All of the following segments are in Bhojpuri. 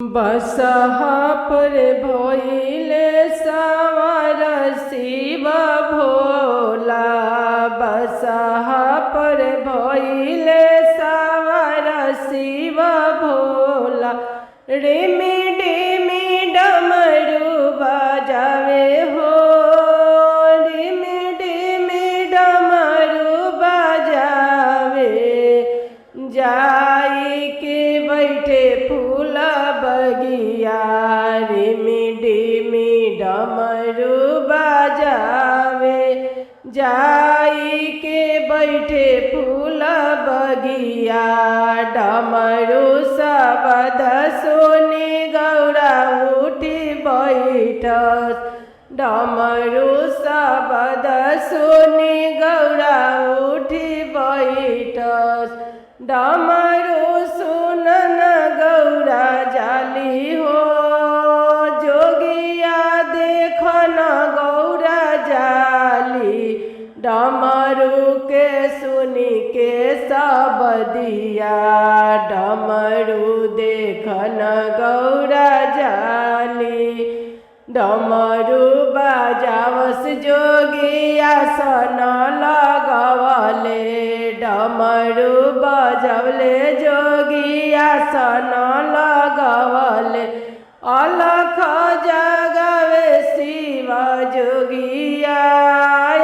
बसहा पर भइले सवार शिव भोला। बसहा पर भइले सवार शिव भोला। रिमी डिमी डमरू बजावे हो। रिमी डिमी डमरू बजावे। जाई के बैठे फूल बगिया। रिमी डिमी डमरू बजावे। जाई के बैठे फूल बगिया। डमरू शब्द सुनी गौरा उठी बैठस। डमरू शब्द सुनी गौरा उठी बैठस। डमरू सुनन गौरा जाली हो। जोगिया देखन गौरा जाली। डमरू के सुनी के सब दिया। डमरू देखन गौरा जाली। डमरू बजावस जोगिया सन लगवले। डमरू बजवले जोगिया सन लगवले। अलख जगावे शिव जोगिया।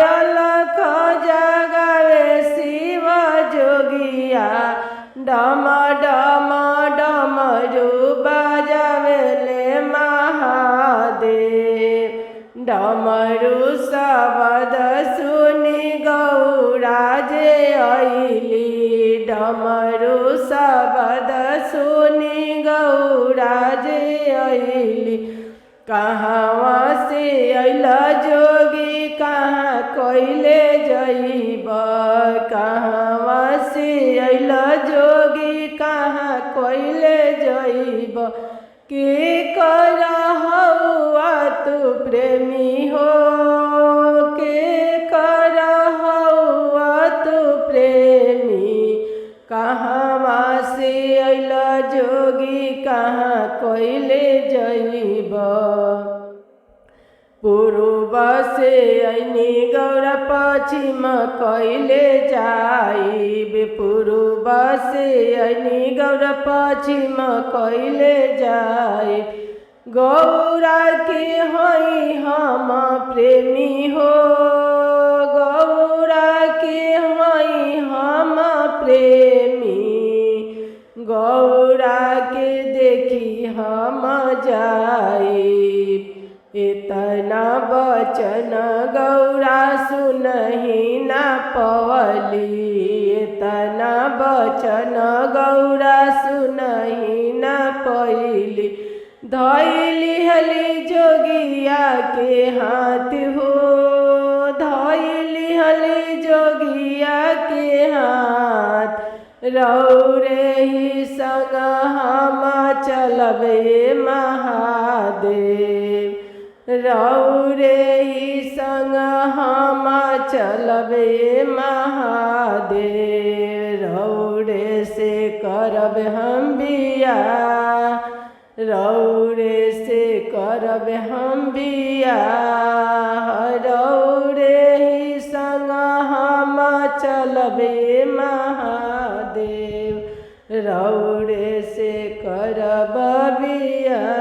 अलख जगावे शिव जोगिया। डम डम डमरू बजावेले महादेव। डमरू शब्द सुनी गौरा जे अइली। डमरू शब्द सुनी गौरा जे अइली। कहवा से अइल जोगी कहाँ कइले जइब। कहवा से अइल जोगी कहाँ कइले जइब। के कर हउआ तू प्रेमी हो। के कर हउआ तू प्रेमी। कहवा से अइल जोगी कहाँ कइले जइब। पूर्व से अइनी गौरा पश्चिम कइले जाइब। पूर्व से अइनी गौरा पश्चिम कइले जाइब। गौरा के हई हम प्रेमी हो। गौरा के हई हम प्रेमी। गौरा के देखी हम जाइब। इतना बचन गौरा सुनहि ना पवली। इतना बचन गौरा सुनहि ना पइली। धइली हली जोगिया के हाथ हो। धइली हली जोगिया के हाथ। रौरे ही संग हम चलबे महादेव। रौरे ही संग हम चलबे महादेव। रौरे से करब हम बियाह। रौरे से करब हम बियाह। रौरे ही संग हम चलबे महादेव। रौरे से करब बियाह।